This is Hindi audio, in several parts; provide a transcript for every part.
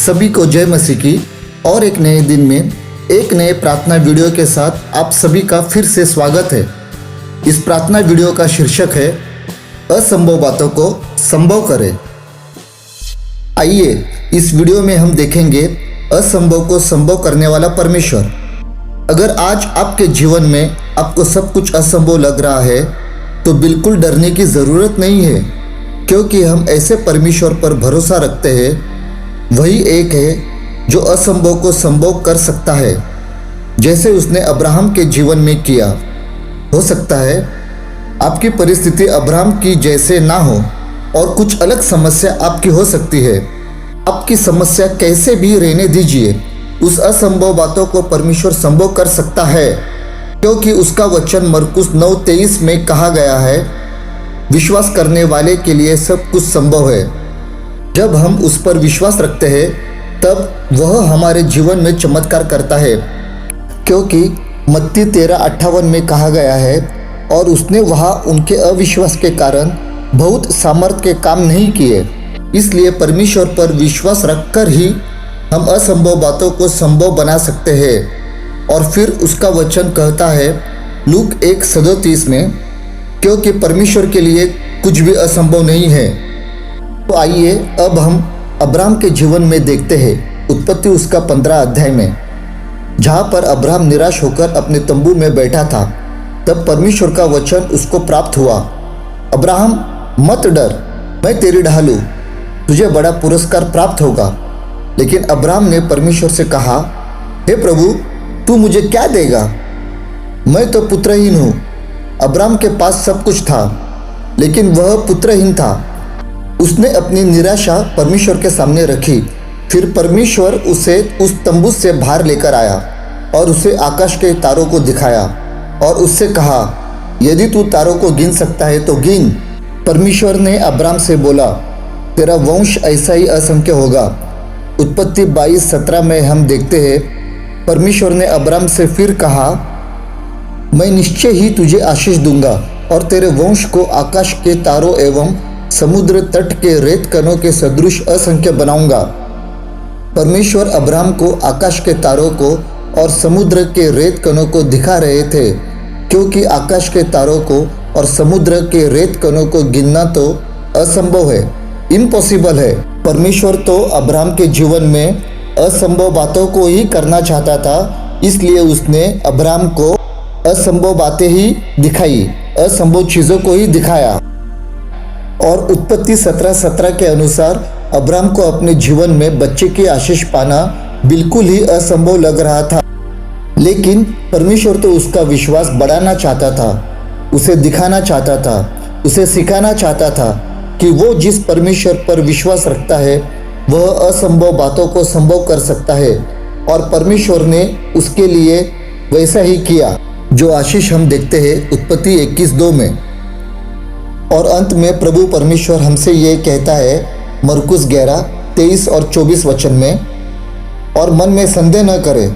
सभी को जय मसीह की। और एक नए दिन में एक नए प्रार्थना वीडियो के साथ आप सभी का फिर से स्वागत है। इस प्रार्थना वीडियो का शीर्षक है असंभव बातों को संभव करें। आइए इस वीडियो में हम देखेंगे असंभव को संभव करने वाला परमेश्वर। अगर आज आपके जीवन में आपको सब कुछ असंभव लग रहा है तो बिल्कुल डरने की ज़रूरत नहीं है, क्योंकि हम ऐसे परमेश्वर पर भरोसा रखते हैं। वही एक है जो असंभव को संभव कर सकता है, जैसे उसने अब्राहम के जीवन में किया। हो सकता है आपकी परिस्थिति अब्राहम की जैसे ना हो और कुछ अलग समस्या आपकी हो सकती है। आपकी समस्या कैसे भी रहने दीजिए, उस असंभव बातों को परमेश्वर संभव कर सकता है, क्योंकि उसका वचन मरकुस 9:23 में कहा गया है, विश्वास करने वाले के लिए सब कुछ संभव है। जब हम उस पर विश्वास रखते हैं तब वह हमारे जीवन में चमत्कार करता है, क्योंकि मत्ती 13:58 में कहा गया है, और उसने वहाँ उनके अविश्वास के कारण बहुत सामर्थ्य के काम नहीं किए। इसलिए परमेश्वर पर विश्वास रखकर ही हम असंभव बातों को संभव बना सकते हैं। और फिर उसका वचन कहता है लूक 1:37 में, क्योंकि परमेश्वर के लिए कुछ भी असंभव नहीं है। तो आइए अब हम अब्राहम के जीवन में देखते हैं उत्पत्ति उसका 15 अध्याय में, जहाँ पर अब्राहम निराश होकर अपने तंबू में बैठा था। तब परमेश्वर का वचन उसको प्राप्त हुआ, अब्राहम मत डर, मैं तेरी ढाल हूँ, तुझे बड़ा पुरस्कार प्राप्त होगा। लेकिन अब्राहम ने परमेश्वर से कहा, हे प्रभु, तू मुझे क्या देगा? मैं तो पुत्रहीन हूँ। अब्राहम के पास सब कुछ था, लेकिन वह पुत्रहीन था। उसने अपनी निराशा परमेश्वर के सामने रखी। फिर परमेश्वर उसे उस तंबू से बाहर लेकर आया और उसे आकाश के तारों को दिखाया और उससे कहा, यदि तू तारों को गिन सकता है तो गिन। परमेश्वर ने अब्राहम से बोला, तेरा वंश ऐसा ही असंख्य होगा। उत्पत्ति 22:17 में हम देखते हैं, परमेश्वर ने अब्राहम से फिर कहा, मैं निश्चय ही तुझे आशीष दूंगा और तेरे वंश को आकाश के तारों एवं समुद्र तट के रेत कणों के सदृश असंख्य बनाऊंगा। परमेश्वर अब्राहम को आकाश के तारों को और समुद्र के रेत कणों को दिखा रहे थे, क्योंकि आकाश के तारों को और समुद्र के रेत कणों को गिनना तो असंभव है, इम्पॉसिबल है। परमेश्वर तो अब्राहम के जीवन में असंभव बातों को ही करना चाहता था, इसलिए उसने अब्राहम को असंभव बातें ही दिखाई, असंभव चीज़ों को ही दिखाया। और उत्पत्ति 17:17 के अनुसार अब्राहम को अपने जीवन में बच्चे की आशीष पाना बिल्कुल ही असंभव लग रहा था, लेकिन परमेश्वर तो उसका विश्वास बढ़ाना चाहता था, उसे दिखाना चाहता था, उसे सिखाना चाहता था कि वो जिस परमेश्वर पर विश्वास रखता है वह असंभव बातों को संभव कर सकता है। और परमेश्वर ने उसके लिए वैसा ही किया, जो आशीष हम देखते हैं उत्पत्ति 21:2 में। और अंत में प्रभु परमेश्वर हमसे ये कहता है मरकुस 11:23 और 24 वचन में, और मन में संदेह न करे,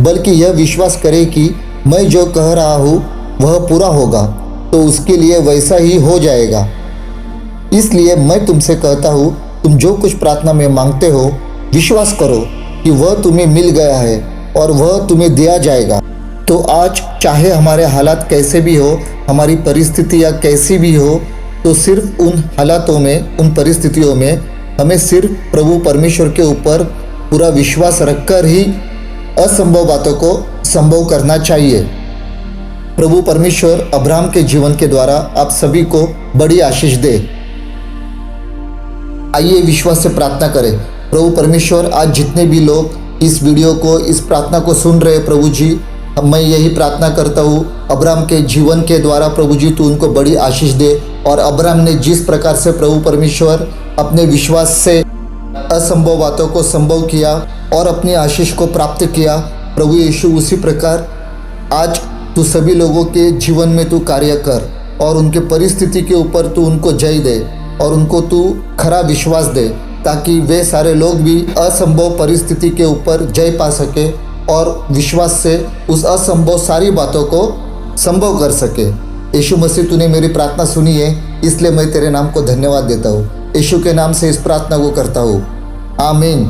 बल्कि यह विश्वास करे कि मैं जो कह रहा हूँ वह पूरा होगा, तो उसके लिए वैसा ही हो जाएगा। इसलिए मैं तुमसे कहता हूँ, तुम जो कुछ प्रार्थना में मांगते हो विश्वास करो कि वह तुम्हें मिल गया है और वह तुम्हें दिया जाएगा। तो आज चाहे हमारे हालात कैसे भी हो, हमारी परिस्थितियाँ कैसी भी हो, तो सिर्फ उन हालातों में, उन परिस्थितियों में हमें सिर्फ प्रभु परमेश्वर के ऊपर पूरा विश्वास रखकर ही असंभव बातों को संभव करना चाहिए। प्रभु परमेश्वर अब्राहम के जीवन के द्वारा आप सभी को बड़ी आशीष दे। आइए विश्वास से प्रार्थना करें। प्रभु परमेश्वर, आज जितने भी लोग इस वीडियो को, इस प्रार्थना को सुन रहे हैं प्रभु जी, मैं यही प्रार्थना करता हूँ अब्राहम के जीवन के द्वारा प्रभु जी तू उनको बड़ी आशीष दे। और अब्राहम ने जिस प्रकार से प्रभु परमेश्वर अपने विश्वास से असंभव बातों को संभव किया और अपनी आशीष को प्राप्त किया, प्रभु यीशु उसी प्रकार आज तू सभी लोगों के जीवन में तू कार्य कर और उनके परिस्थिति के ऊपर तू उनको जय दे और उनको तू खरा विश्वास दे, ताकि वे सारे लोग भी असंभव परिस्थिति के ऊपर जय पा सके और विश्वास से उस असंभव सारी बातों को संभव कर सके। यीशु मसीह, तूने मेरी प्रार्थना सुनी है, इसलिए मैं तेरे नाम को धन्यवाद देता हूँ। यीशु के नाम से इस प्रार्थना को करता हूँ, आमीन।